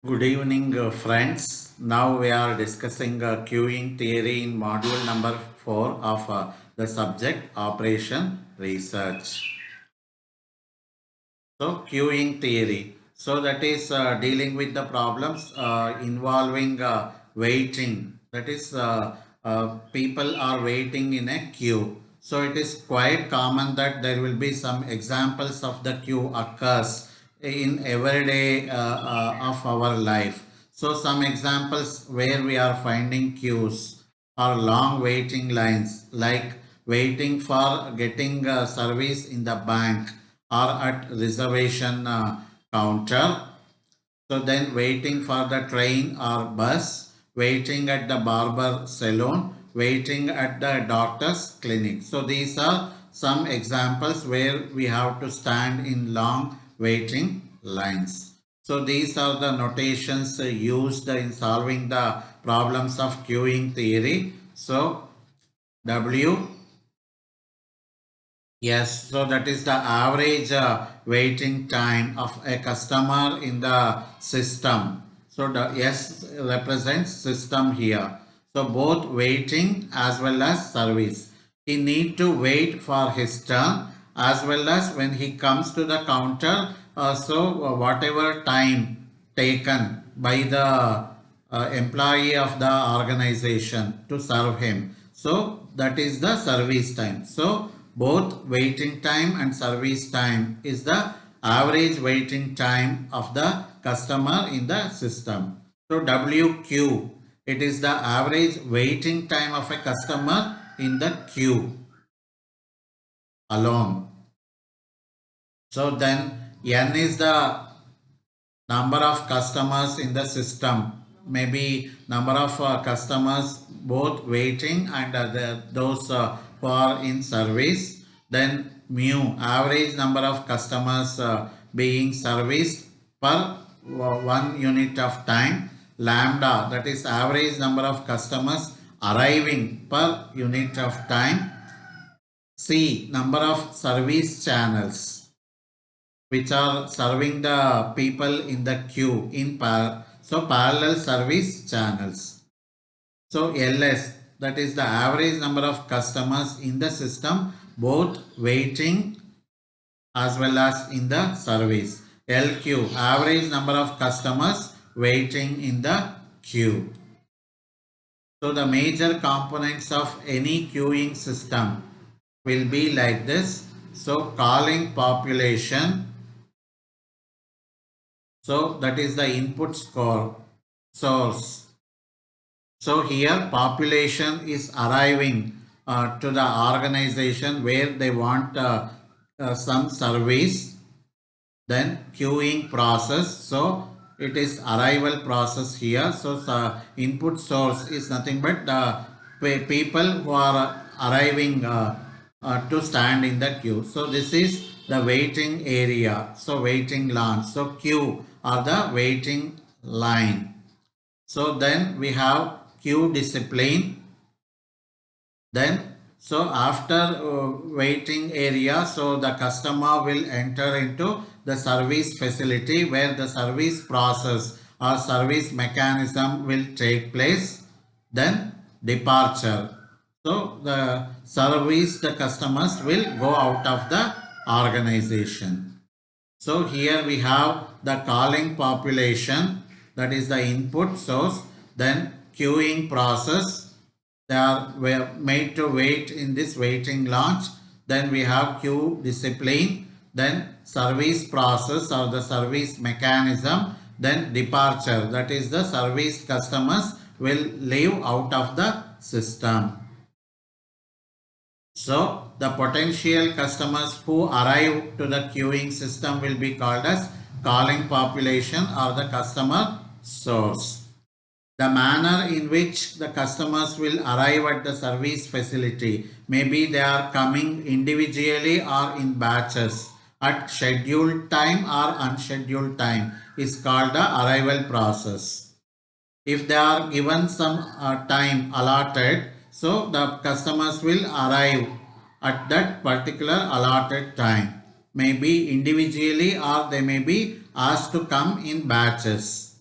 Good evening, friends. Now we are discussing queuing theory in module number 4 of the subject Operation Research. So, queuing theory. So, that is dealing with the problems involving waiting. That is, people are waiting in a queue. So, it is quite common that there will be some examples of the queue occurs in everyday of our life. So, some examples where we are finding queues are long waiting lines, like waiting for getting service in the bank or at reservation counter. So then waiting for the train or bus, waiting at the barber salon, waiting at the doctor's clinic. So these are some examples where we have to stand in long waiting lines. So these are the notations used in solving the problems of queuing theory. So W. Yes, so that is the average waiting time of a customer in the system. So the S represents system here. So both waiting as well as service. He need to wait for his turn as well as when he comes to the counter. Whatever time taken by the employee of the organization to serve him. So that is the service time. So both waiting time and service time is the average waiting time of the customer in the system. So WQ, it is the average waiting time of a customer in the queue alone. So then N is the number of customers in the system, maybe number of customers both waiting and those who are in service. Then mu, average number of customers being serviced per 1 unit of time. Lambda, that is average number of customers arriving per unit of time. C, number of service channels which are serving the people in the queue in parallel service channels. So LS, that is the average number of customers in the system both waiting as well as in the service. LQ, average number of customers waiting in the queue. So the major components of any queuing system will be like this. So calling population, so that is the input score source. So here population is arriving to the organization where they want some service. Then queuing process. So it is arrival process here. So input source is nothing but the people who are arriving to stand in the queue. So this is the waiting area. So waiting launch. So queue or the waiting line. So then we have queue discipline. Then so after waiting area, so the customer will enter into the service facility where the service process or service mechanism will take place. Then departure. So the service, the customers will go out of the organization. So here we have the calling population, that is the input source, then queuing process. They are made to wait in this waiting launch. Then we have queue discipline, then service process or the service mechanism, then departure, that is the service customers will leave out of the system. So the potential customers who arrive to the queuing system will be called as calling population or the customer source. The manner in which the customers will arrive at the service facility, maybe they are coming individually or in batches at scheduled time or unscheduled time, is called the arrival process. If they are given some time allotted, so the customers will arrive at that particular allotted time, maybe individually or they may be asked to come in batches.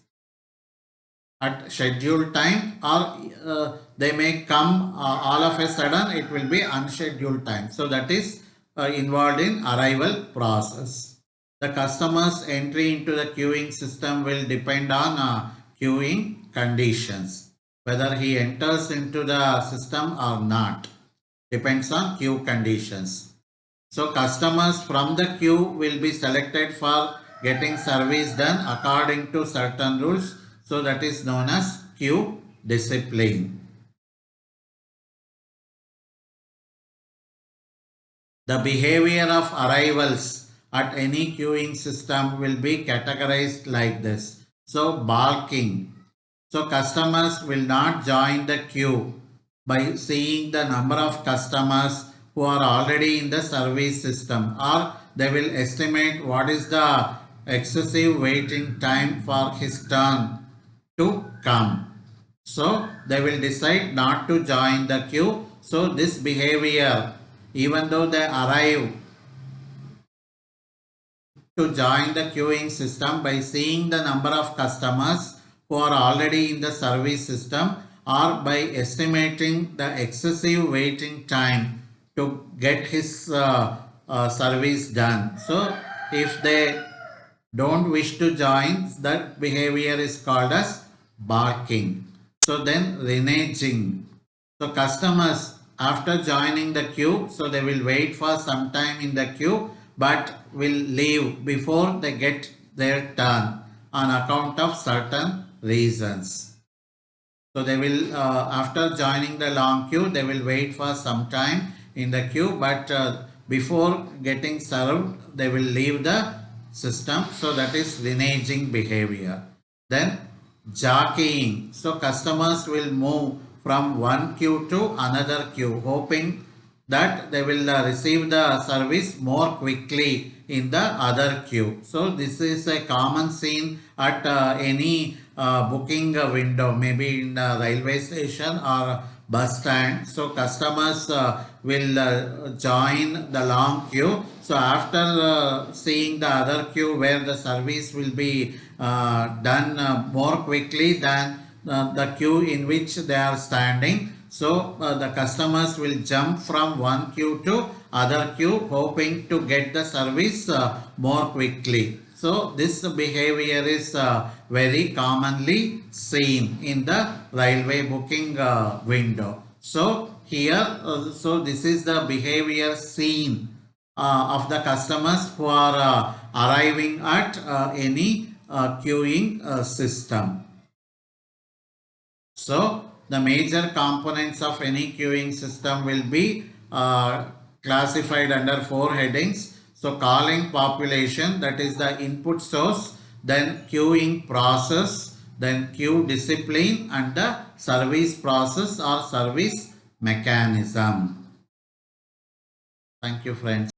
at scheduled time, or they may come all of a sudden, it will be unscheduled time. So that is involved in arrival process. The customer's entry into the queuing system will depend on queuing conditions. Whether he enters into the system or not depends on queue conditions. So customers from the queue will be selected for getting service done according to certain rules. So that is known as queue discipline. The behavior of arrivals at any queuing system will be categorized like this. So balking. So customers will not join the queue by seeing the number of customers who are already in the service system, or they will estimate what is the excessive waiting time for his turn to come. So they will decide not to join the queue. So this behavior, even though they arrive to join the queuing system by seeing the number of customers who are already in the service system, or by estimating the excessive waiting time to get his service done. So if they don't wish to join, that behavior is called as barking. So then reneging. So customers after joining the queue, so they will wait for some time in the queue but will leave before they get their turn on account of certain reasons. So they will after joining the long queue, they will wait for some time in the queue, but before getting served, they will leave the system. So that is reneging behavior. Then jockeying. So customers will move from one queue to another queue, hoping that they will receive the service more quickly in the other queue. So this is a common scene at any booking window, maybe in a railway station or bus stand. So customers will join the long queue. So after seeing the other queue where the service will be done more quickly than the queue in which they are standing, so the customers will jump from one queue to other queue, hoping to get the service more quickly. So this behavior is very commonly seen in the railway booking window. So here, so this is the behavior seen of the customers who are arriving at any queuing system. So the major components of any queuing system will be classified under 4 headings. So calling population, that is the input source, then queuing process, then queue discipline, and the service process or service mechanism. Thank you, friends.